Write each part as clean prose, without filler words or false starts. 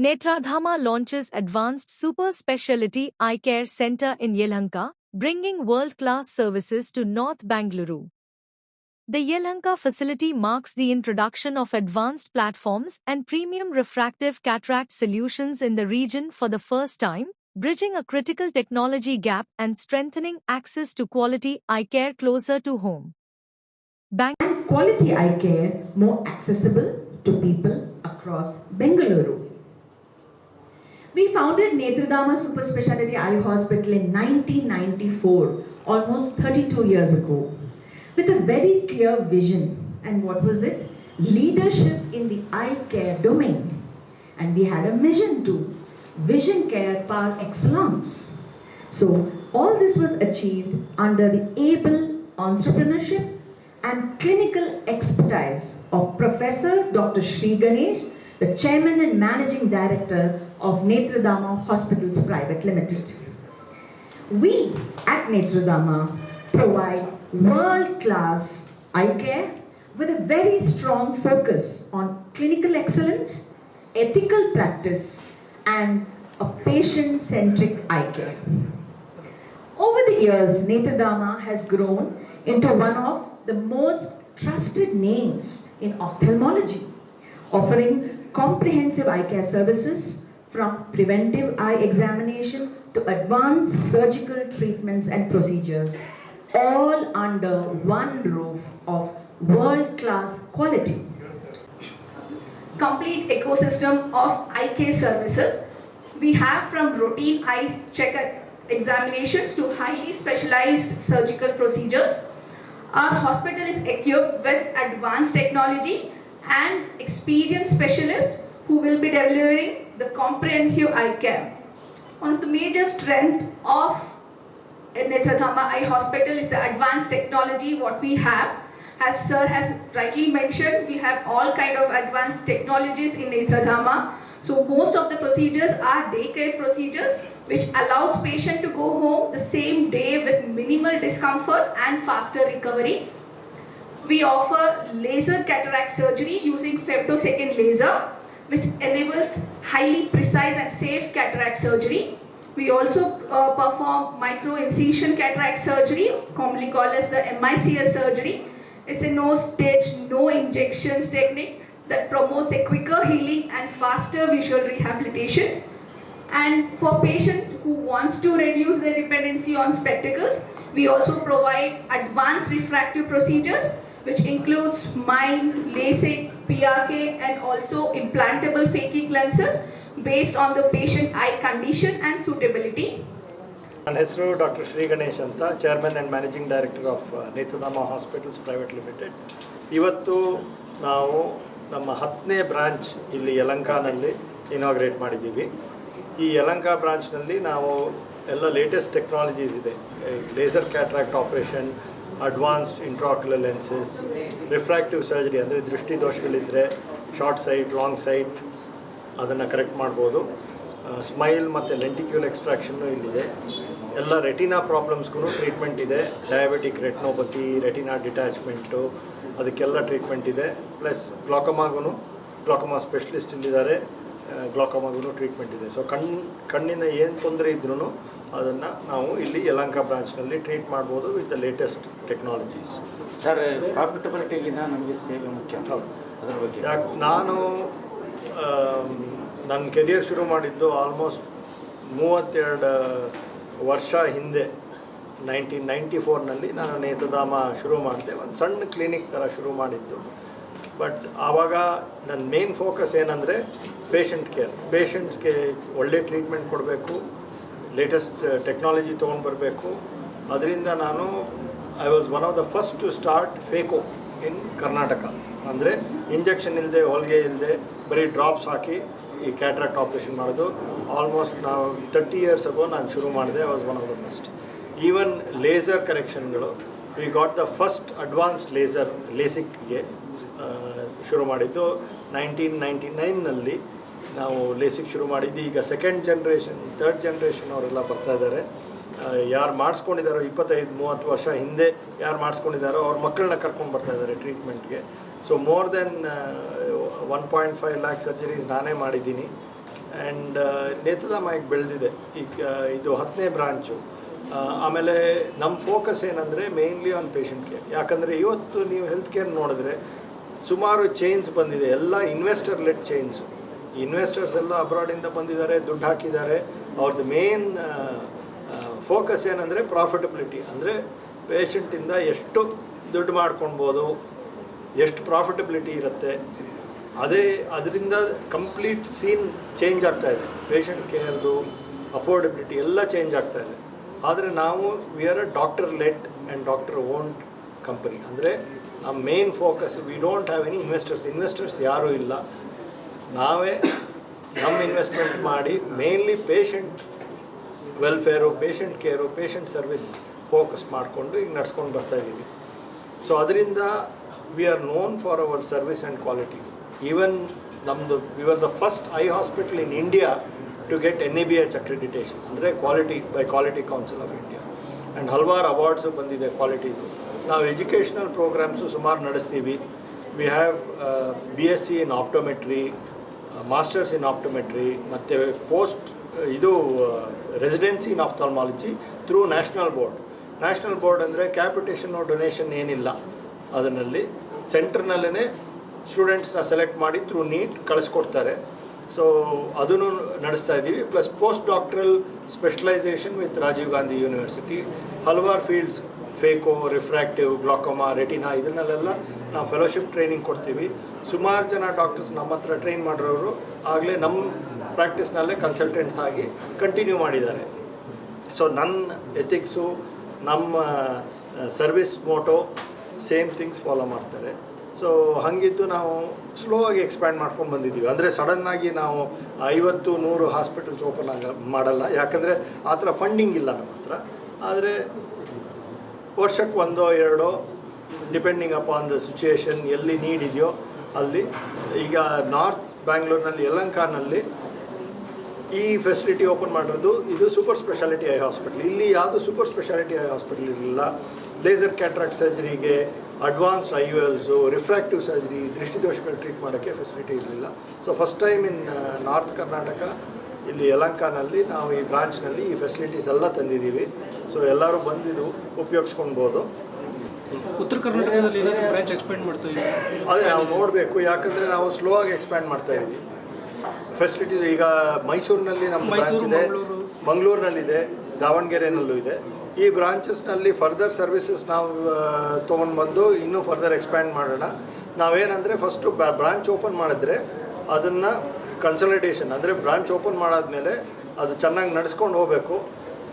Netradhama launches Advanced Super Speciality Eye Care Center in Yelahanka, bringing world-class services to North Bangalore. The Yelahanka facility marks the introduction of advanced platforms and premium refractive cataract solutions in the region for the first time, bridging a critical technology gap and strengthening access to quality eye care closer to home. Quality eye care more accessible to people across Bengaluru. We founded Netradhama Super Speciality Eye Hospital in 1994, almost 32 years ago, with a very clear vision. And what was it? Leadership in the eye care domain. And we had a mission too, vision care par excellence. So all this was achieved under the able entrepreneurship and clinical expertise of Professor Dr. Sri Ganesh, the Chairman and Managing Director of Netradhama Hospitals Private Limited. We at Netradhama provide world-class eye care with a very strong focus on clinical excellence, ethical practice, and a patient-centric eye care. Over the years, Netradhama has grown into one of the most trusted names in ophthalmology, offering comprehensive eye care services from preventive eye examination to advanced surgical treatments and procedures, all under one roof of world-class quality. Complete ecosystem of eye care services. We have from routine eye check examinations to highly specialized surgical procedures. Our hospital is equipped with advanced technology and experienced specialists who will be delivering the comprehensive eye care. One of the major strengths of Netradhama Eye Hospital is the advanced technology what we have. As Sir has rightly mentioned, we have all kind of advanced technologies in Netradhama. So most of the procedures are day care procedures which allows patient to go home the same day with minimal discomfort and faster recovery. We offer laser cataract surgery using femtosecond laser, which enables highly precise and safe cataract surgery. We also perform micro-incision cataract surgery, commonly called as the MICS surgery. It's a no-stitch, no injections technique that promotes a quicker healing and faster visual rehabilitation. And for patients who wants to reduce their dependency on spectacles, we also provide advanced refractive procedures, which includes SMILE, LASIK, PRK, and also implantable phakic lenses based on the patient eye condition and suitability. ನನ್ನ ಹೆಸರು doctor Shri Ganesh ಅಂತ, chairman and managing director of Netradhama hospitals private limited. ಇವತ್ತು ನಾವು ನಮ್ಮ 10ನೇ branch ಇಲ್ಲಿ ಯಲಹಂಕನಲ್ಲಿ inaugurate ಮಾಡಿದ್ದೀವಿ. ಈ ಯಲಹಂಕ ಬ್ರಾಂಚ್ನಲ್ಲಿ ನಾವು ಎಲ್ಲ ಲೇಟೆಸ್ಟ್ ಟೆಕ್ನಾಲಜೀಸ್ ಇದೆ. Laser cataract operation, advanced intraocular lenses, refractive surgery ಅಂದರೆ ದೃಷ್ಟಿ ದೋಷಗಳಿದ್ದರೆ ಶಾರ್ಟ್ ಸೈಟ್, ಲಾಂಗ್ ಸೈಟ್ ಅದನ್ನು ಕರೆಕ್ಟ್ ಮಾಡ್ಬೋದು. ಸ್ಮೈಲ್ ಮತ್ತು ಲೆಂಟಿಕ್ಯೂಲ್ ಎಕ್ಸ್ಟ್ರಾಕ್ಷನ್ನು ಇಲ್ಲಿದೆ. ಎಲ್ಲ ರೆಟಿನಾ ಪ್ರಾಬ್ಲಮ್ಸ್ಗೂ ಟ್ರೀಟ್ಮೆಂಟ್ ಇದೆ. ಡಯಾಬಿಟಿಕ್ ರೆಟಿನೋಪತಿ, ರೆಟಿನಾ ಡಿಟ್ಯಾಚ್ಮೆಂಟು ಅದಕ್ಕೆಲ್ಲ ಟ್ರೀಟ್ಮೆಂಟ್ ಇದೆ. ಪ್ಲಸ್ ಗ್ಲಾಕೋಮಾ ಸ್ಪೆಷಲಿಸ್ಟ್ ಇಲ್ಲಿದ್ದಾರೆ, ಗ್ಲಾಕೋಮಾಗೂ ಟ್ರೀಟ್ಮೆಂಟ್ ಇದೆ. ಸೊ ಕಣ್ಣಿನ ಏನು ತೊಂದರೆ ಇದ್ರೂ ಅದನ್ನು ನಾವು ಇಲ್ಲಿ ಯಲಹಂಕ ಬ್ರಾಂಚ್ನಲ್ಲಿ ಟ್ರೀಟ್ ಮಾಡ್ಬೋದು with the latest technologies. Sir, ಪ್ರಾಫಿಟಬಿಲಿಟಿಗಿಂತ ನಮಗೆ ಸೇವೆ ಮುಖ್ಯ. ಹೌದು, ಯಾಕೆ ನಾನು ನನ್ನ ಕೆರಿಯರ್ ಶುರು ಮಾಡಿದ್ದು ಆಲ್ಮೋಸ್ಟ್ 32 ವರ್ಷ ಹಿಂದೆ. 1994ನಲ್ಲಿ ನಾನು ನೇತ್ರಧಾಮ ಶುರು ಮಾಡಿದೆ. ಒಂದು ಸಣ್ಣ ಕ್ಲಿನಿಕ್ ಥರ ಶುರು ಮಾಡಿದ್ದು. ಬಟ್ ಆವಾಗ ನನ್ನ ಮೇನ್ ಫೋಕಸ್ ಏನಂದರೆ ಪೇಷಂಟ್ ಕೇರ್. ಪೇಷಂಟ್ಸ್ಗೆ ಒಳ್ಳೆ ಟ್ರೀಟ್ಮೆಂಟ್ ಕೊಡಬೇಕು, ಲೇಟೆಸ್ಟ್ ಟೆಕ್ನಾಲಜಿ ತೊಗೊಂಡು ಬರಬೇಕು. ಅದರಿಂದ ನಾನು I was one of the first to start phaco in Karnataka. ಅಂದರೆ ಇಂಜೆಕ್ಷನ್ ಇಲ್ಲದೆ, ಹೊಲಿಗೆ ಇಲ್ಲದೆ, ಬರೀ ಡ್ರಾಪ್ಸ್ ಹಾಕಿ ಈ ಕ್ಯಾಟ್ರಾಕ್ಟ್ ಆಪ್ರೇಷನ್ ಮಾಡೋದು. ಆಲ್ಮೋಸ್ಟ್ ನಾವು 30 years ಅಗೋ ನಾನು ಶುರು ಮಾಡಿದೆ. I was one of the first. Even laser ಕರೆಕ್ಷನ್ಗಳು, we got the first advanced laser ಲೇಸಿಕ್ಗೆ ಶುರು ಮಾಡಿದ್ದು 1999ನಲ್ಲಿ ನಾವು ಲೇಸಿಕ್ ಶುರು ಮಾಡಿದ್ದು. ಈಗ ಸೆಕೆಂಡ್ ಜನ್ರೇಷನ್, ಥರ್ಡ್ ಜನ್ರೇಷನ್ ಅವರೆಲ್ಲ ಬರ್ತಾಯಿದ್ದಾರೆ. ಯಾರು ಮಾಡಿಸ್ಕೊಂಡಿದ್ದಾರೋ 25-30 ವರ್ಷ ಹಿಂದೆ ಯಾರು ಮಾಡಿಸ್ಕೊಂಡಿದ್ದಾರೋ ಅವ್ರ ಮಕ್ಕಳನ್ನ ಕರ್ಕೊಂಡು ಬರ್ತಾಯಿದ್ದಾರೆ ಟ್ರೀಟ್ಮೆಂಟ್ಗೆ. So more than 1.5 lakh surgeries ನಾನೇ ಮಾಡಿದ್ದೀನಿ. ಆ್ಯಂಡ್ ನೇತ್ರಧಾಮ ಈಗ ಬೆಳೆದಿದೆ. ಈಗ ಇದು 10ನೇ ಬ್ರಾಂಚು. ಆಮೇಲೆ ನಮ್ಮ ಫೋಕಸ್ ಏನಂದರೆ ಮೇನ್ಲಿ ಆನ್ ಪೇಷಂಟ್ ಕೇರ್. ಯಾಕಂದರೆ ಇವತ್ತು ನೀವು ಹೆಲ್ತ್ ಕೇರ್ ನೋಡಿದ್ರೆ ಸುಮಾರು ಚೇಂಜ್ ಬಂದಿದೆ, ಎಲ್ಲ ಇನ್ವೆಸ್ಟರ್ ಲೆಡ್ ಚೇಂಜು. ಇನ್ವೆಸ್ಟರ್ಸ್ ಎಲ್ಲ ಅಬ್ರಾಡಿಂದ ಬಂದಿದ್ದಾರೆ, ದುಡ್ಡು ಹಾಕಿದ್ದಾರೆ. ಅವ್ರದ್ದು ಮೇನ್ ಫೋಕಸ್ ಏನಂದರೆ ಪ್ರಾಫಿಟಬಿಲಿಟಿ, ಅಂದರೆ ಪೇಷಂಟಿಂದ ಎಷ್ಟು ದುಡ್ಡು ಮಾಡ್ಕೊಳ್ಬೋದು, ಎಷ್ಟು ಪ್ರಾಫಿಟಬಿಲಿಟಿ ಇರುತ್ತೆ. ಅದರಿಂದ ಕಂಪ್ಲೀಟ್ ಸೀನ್ ಚೇಂಜ್ ಆಗ್ತಾಯಿದೆ. ಪೇಷಂಟ್ ಕೇರ್ದು ಅಫೋರ್ಡಬಿಲಿಟಿ ಎಲ್ಲ ಚೇಂಜ್ ಆಗ್ತಾಯಿದೆ. ಆದರೆ ನಾವು we are a doctor led and doctor owned company. ಅಂದರೆ ನಮ್ಮ main focus, we don't have any investors ಯಾರೂ ಇಲ್ಲ. ನಾವೇ ನಮ್ಮ ಇನ್ವೆಸ್ಟ್ಮೆಂಟ್ ಮಾಡಿ mainly patient welfare, patient care, patient service focus ಮಾಡಿಕೊಂಡು ಈಗ ನಡ್ಸ್ಕೊಂಡು ಬರ್ತಾಯಿದ್ದೀವಿ. ಸೊ ಅದರಿಂದ we are known for our service and quality. Even ನಮ್ಮದು we are the first eye hospital in India to get NABH accreditation, ಅಂದರೆ quality council of India. And ಹಲವಾರು awards ಬಂದಿದೆ ಕ್ವಾಲಿಟಿದು. ನಾವು ಎಜುಕೇಷನಲ್ ಪ್ರೋಗ್ರಾಮ್ಸು ಸುಮಾರು ನಡೆಸ್ತೀವಿ. We have BSc in optometry, masters in optometry, ಮತ್ತು residency in ophthalmology through national board. ಅಂದರೆ ಕ್ಯಾಪಿಟೇಷನ್ನು ಡೊನೇಷನ್ ಏನಿಲ್ಲ. ಅದರಲ್ಲಿ ಸೆಂಟ್ರ್ನಲ್ಲೇ ಸ್ಟೂಡೆಂಟ್ಸ್ನ ಸೆಲೆಕ್ಟ್ ಮಾಡಿ ಥ್ರೂ ನೀಟ್ ಕಳಿಸ್ಕೊಡ್ತಾರೆ. ಸೊ ಅದನ್ನು ನಡೆಸ್ತಾ ಇದ್ದೀವಿ. Plus post doctoral specialisation with Rajiv Gandhi university. ಹಲವಾರು fields, phaco, refractive, glaucoma, retina, ಇದನ್ನೆಲ್ಲ ನಾವು ಫೆಲೋಶಿಪ್ ಟ್ರೈನಿಂಗ್ ಕೊಡ್ತೀವಿ. ಸುಮಾರು ಜನ ಡಾಕ್ಟರ್ಸ್ ನಮ್ಮ ಹತ್ರ ಟ್ರೈನ್ ಮಾಡಿರೋರು ಆಗಲೇ ನಮ್ಮ ಪ್ರಾಕ್ಟೀಸ್ನಲ್ಲೇ ಕನ್ಸಲ್ಟೆಂಟ್ಸ್ ಆಗಿ ಕಂಟಿನ್ಯೂ ಮಾಡಿದ್ದಾರೆ. ಸೊ ನನ್ನ ಎಥಿಕ್ಸು, ನಮ್ಮ service Moto same things follow ಮಾಡ್ತಾರೆ. ಸೊ ಹಾಗಿದ್ದು ನಾವು ಸ್ಲೋ ಆಗಿ ಎಕ್ಸ್ಪ್ಯಾಂಡ್ ಮಾಡ್ಕೊಂಡು ಬಂದಿದ್ದೀವಿ. ಅಂದರೆ ಸಡನ್ನಾಗಿ ನಾವು 50-100 ಹಾಸ್ಪಿಟಲ್ಸ್ ಓಪನ್ ಮಾಡಲ್ಲ, ಯಾಕಂದರೆ ಆ ಥರ ಫಂಡಿಂಗ್ ಇಲ್ಲ ನಮ್ಮ ಹತ್ರ. ಆದರೆ ವರ್ಷಕ್ಕೆ 1-2 ಡಿಪೆಂಡಿಂಗ್ ಅಪಾನ್ ದ ಸಿಚುಯೇಷನ್, ಎಲ್ಲಿ ನೀಡ್ ಇದೆಯೋ ಅಲ್ಲಿ. ಈಗ ನಾರ್ತ್ ಬ್ಯಾಂಗ್ಳೂರಿನಲ್ಲಿ ಯಲಹಂಕನಲ್ಲಿ ಈ ಫೆಸಿಲಿಟಿ ಓಪನ್ ಮಾಡಿರೋದು. ಇದು ಸೂಪರ್ ಸ್ಪೆಷಾಲಿಟಿ ಐ ಹಾಸ್ಪಿಟಲ್. ಇಲ್ಲಿ ಯಾವುದು ಸೂಪರ್ ಸ್ಪೆಷಾಲಿಟಿ ಐ ಹಾಸ್ಪಿಟಲ್ ಇರಲಿಲ್ಲ. ಲೇಸರ್ ಕ್ಯಾಟ್ರಾಕ್ಟ್ ಸರ್ಜರಿಗೆ, ಅಡ್ವಾನ್ಸ್ಡ್ IOLಸು, ರಿಫ್ರ್ಯಾಕ್ಟಿವ್ ಸರ್ಜರಿ, ದೃಷ್ಟಿದೋಷಗಳು ಟ್ರೀಟ್ ಮಾಡೋಕ್ಕೆ ಫೆಸಿಲಿಟಿ ಇರಲಿಲ್ಲ. So first time in north Karnataka ಇಲ್ಲಿ ಯಲಹಂಕನಲ್ಲಿ ನಾವು ಈ ಬ್ರಾಂಚ್ನಲ್ಲಿ ಈ ಫೆಸಿಲಿಟೀಸ್ ಎಲ್ಲ ತಂದಿದ್ದೀವಿ. ಸೊ ಎಲ್ಲರೂ ಬಂದಿದ್ದು ಉಪಯೋಗಿಸ್ಕೊಳ್ಬೋದು. ಉತ್ತರ ಕರ್ನಾಟಕದಲ್ಲಿ ಬ್ರಾಂಚ್ ಎಕ್ಸ್ಪ್ಯಾಂಡ್ ಮಾಡ್ತಾ ಇದ್ದೀವಿ. ಅದೇ ನಾವು ನೋಡಬೇಕು, ಯಾಕಂದರೆ ನಾವು ಸ್ಲೋ ಆಗಿ ಎಕ್ಸ್ಪ್ಯಾಂಡ್ ಮಾಡ್ತಾ ಇದ್ದೀವಿ. ಫೆಸಿಲಿಟೀಸ್ ಈಗ ಮೈಸೂರಿನಲ್ಲಿ ನಮ್ಮ ಬ್ರಾಂಚ್ ಇದೆ, ಮಂಗಳೂರಿನಲ್ಲಿದೆ, ದಾವಣಗೆರೆನಲ್ಲೂ ಇದೆ. ಈ ಬ್ರಾಂಚಸ್ನಲ್ಲಿ ಫರ್ದರ್ ಸರ್ವಿಸಸ್ ನಾವು ತೊಗೊಂಡು ಬಂದು ಇನ್ನೂ ಫರ್ದರ್ ಎಕ್ಸ್ಪ್ಯಾಂಡ್ ಮಾಡೋಣ. ನಾವೇನಂದರೆ ಫಸ್ಟು ಬ್ರಾಂಚ್ ಓಪನ್ ಮಾಡಿದ್ರೆ ಅದನ್ನು ಕನ್ಸಲ್ಟೇಷನ್, ಅಂದರೆ ಬ್ರಾಂಚ್ ಓಪನ್ ಮಾಡಾದಮೇಲೆ ಅದು ಚೆನ್ನಾಗಿ ನಡೆಸ್ಕೊಂಡು ಹೋಗಬೇಕು,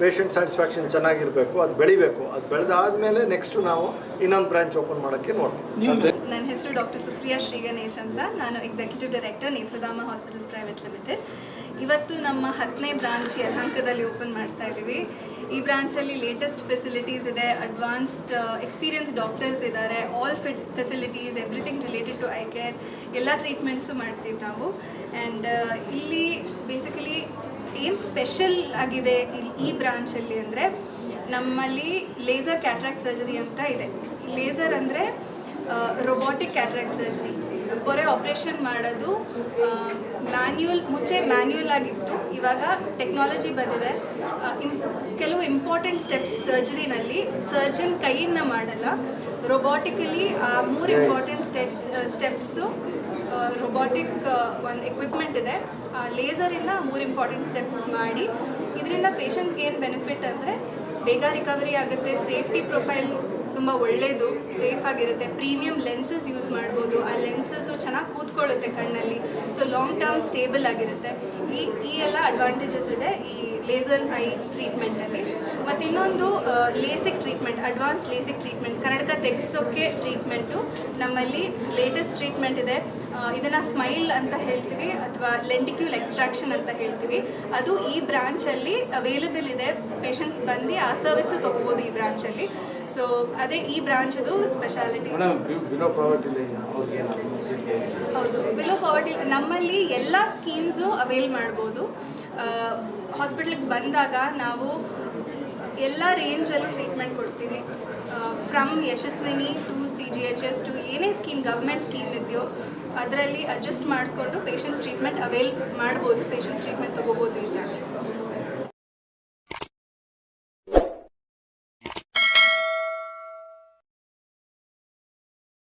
ಪೇಷಂಟ್ ಸ್ಯಾಟಿಸ್ಫ್ಯಾಕ್ಷನ್ ಚೆನ್ನಾಗಿರಬೇಕು, ಅದು ಬೆಳಿಬೇಕು. ಅದು ಬೆಳೆದಾದಮೇಲೆ ನೆಕ್ಸ್ಟು ನಾವು ಇನ್ನೊಂದು ಬ್ರಾಂಚ್ ಓಪನ್ ಮಾಡೋಕ್ಕೆ ನೋಡ್ತೀವಿ. ನನ್ನ ಹೆಸರು ಡಾಕ್ಟರ್ ಸುಪ್ರಿಯಾ ಶ್ರೀ ಗಣೇಶ್ ಅಂತ. ನಾನು executive director Netradhama hospitals private limited. ಇವತ್ತು ನಮ್ಮ 10ನೇ ಬ್ರಾಂಚ್ ಯಲಹಂಕದಲ್ಲಿ ಓಪನ್ ಮಾಡ್ತಾ ಇದ್ದೀವಿ. ಈ ಬ್ರಾಂಚಲ್ಲಿ ಲೇಟೆಸ್ಟ್ ಫೆಸಿಲಿಟೀಸ್ ಇದೆ, ಅಡ್ವಾನ್ಸ್ಡ್ ಎಕ್ಸ್ಪೀರಿಯನ್ಸ್ ಡಾಕ್ಟರ್ಸ್ ಇದ್ದಾರೆ, all facilities, everything related to eye care, ಎಲ್ಲ ಟ್ರೀಟ್ಮೆಂಟ್ಸು ಮಾಡ್ತೀವಿ ನಾವು. ಆ್ಯಂಡ್ ಇಲ್ಲಿ ಬೇಸಿಕಲಿ ಏನು ಸ್ಪೆಷಲ್ ಆಗಿದೆ ಈ ಬ್ರಾಂಚಲ್ಲಿ ಅಂದರೆ, ನಮ್ಮಲ್ಲಿ ಲೇಸರ್ ಕ್ಯಾಟ್ರಾಕ್ಟ್ ಸರ್ಜರಿ ಅಂತ ಇದೆ. ಲೇಸರ್ ಅಂದರೆ ರೊಬೋಟಿಕ್ ಕ್ಯಾಟ್ರಾಕ್ಟ್ ಸರ್ಜರಿ. ಪೊರೆ ಆಪ್ರೇಷನ್ ಮಾಡೋದು ಮುಂಚೆ ಮ್ಯಾನ್ಯುಯಲ್ ಆಗಿತ್ತು, ಇವಾಗ ಟೆಕ್ನಾಲಜಿ ಬಂದಿದೆ. ಕೆಲವು ಇಂಪಾರ್ಟೆಂಟ್ ಸ್ಟೆಪ್ಸ್ ಸರ್ಜರಿನಲ್ಲಿ ಸರ್ಜನ್ ಕೈಯಿಂದ ಮಾಡಲ್ಲ, ರೊಬೋಟಿಕಲಿ ಆ 3 ಇಂಪಾರ್ಟೆಂಟ್ ಸ್ಟೆಪ್ಸು ರೊಬೋಟಿಕ್ ಒಂದು ಎಕ್ವಿಪ್ಮೆಂಟ್ ಇದೆ, ಆ ಲೇಸರಿಂದ 3 ಇಂಪಾರ್ಟೆಂಟ್ ಸ್ಟೆಪ್ಸ್ ಮಾಡಿ. ಇದರಿಂದ ಪೇಷಂಟ್ಸ್ಗೆ ಏನು ಬೆನಿಫಿಟ್ ಅಂದರೆ ಬೇಗ ರಿಕವರಿ ಆಗುತ್ತೆ, ಸೇಫ್ಟಿ ಪ್ರೊಫೈಲ್ ತುಂಬ ಒಳ್ಳೆಯದು, ಸೇಫ್ ಆಗಿರುತ್ತೆ, ಪ್ರೀಮಿಯಂ ಲೆನ್ಸಸ್ ಯೂಸ್ ಮಾಡ್ಬೋದು, ಆ ಲೆನ್ಸಸ್ಸು ಚೆನ್ನಾಗಿ ಕೂತ್ಕೊಳ್ಳುತ್ತೆ ಕಣ್ಣಲ್ಲಿ, ಸೊ ಲಾಂಗ್ ಟರ್ಮ್ ಸ್ಟೇಬಲ್ ಆಗಿರುತ್ತೆ. ಈ ಎಲ್ಲ ಅಡ್ವಾಂಟೇಜಸ್ ಇದೆ ಈ ಲೇಸರ್ ಐ ಟ್ರೀಟ್ಮೆಂಟಲ್ಲಿ. ಮತ್ತು ಇನ್ನೊಂದು LASIK treatment, advance LASIK treatment, ಕನ್ನಡಕ ತೆಗೆಸೋಕ್ಕೆ ಟ್ರೀಟ್ಮೆಂಟು ನಮ್ಮಲ್ಲಿ ಲೇಟೆಸ್ಟ್ ಟ್ರೀಟ್ಮೆಂಟ್ ಇದೆ. ಇದನ್ನು ಸ್ಮೈಲ್ ಅಂತ ಹೇಳ್ತೀವಿ ಅಥವಾ ಲೆಂಟಿಕ್ಯೂಲ್ ಎಕ್ಸ್ಟ್ರಾಕ್ಷನ್ ಅಂತ ಹೇಳ್ತೀವಿ. ಅದು ಈ ಬ್ರಾಂಚಲ್ಲಿ ಅವೈಲೇಬಲ್ ಇದೆ, ಪೇಷಂಟ್ಸ್ ಬಂದು ಆ ಸರ್ವಿಸು ತೊಗೋಬೋದು ಈ ಬ್ರಾಂಚಲ್ಲಿ. ಸೊ ಅದೇ ಈ ಬ್ರಾಂಚದು ಸ್ಪೆಷಾಲಿಟಿ. ಹೌದು, ಬಿಲೋ ಪಾವರ್ಟಿ ನಮ್ಮಲ್ಲಿ ಎಲ್ಲ ಸ್ಕೀಮ್ಸು ಅವೈಲ್ ಮಾಡ್ಬೋದು. ಹಾಸ್ಪಿಟ್ಲಿಗೆ ಬಂದಾಗ ನಾವು ಎಲ್ಲ ರೇಂಜಲ್ಲೂ ಟ್ರೀಟ್ಮೆಂಟ್ ಕೊಡ್ತೀವಿ. From Yashasvini to CGHS to ಏನೇ ಸ್ಕೀಮ್ ಗೌರ್ಮೆಂಟ್ ಸ್ಕೀಮ್ ಇದೆಯೋ ಅದರಲ್ಲಿ ಅಡ್ಜಸ್ಟ್ ಮಾಡಿಕೊಂಡು ಪೇಷಂಟ್ಸ್ ಟ್ರೀಟ್ಮೆಂಟ್ ಅವೈಲ್ ಮಾಡ್ಬೋದು, ಪೇಷಂಟ್ಸ್ ಟ್ರೀಟ್ಮೆಂಟ್ ತೊಗೋಬೋದು ಈ ಬ್ರಾಂಚ್.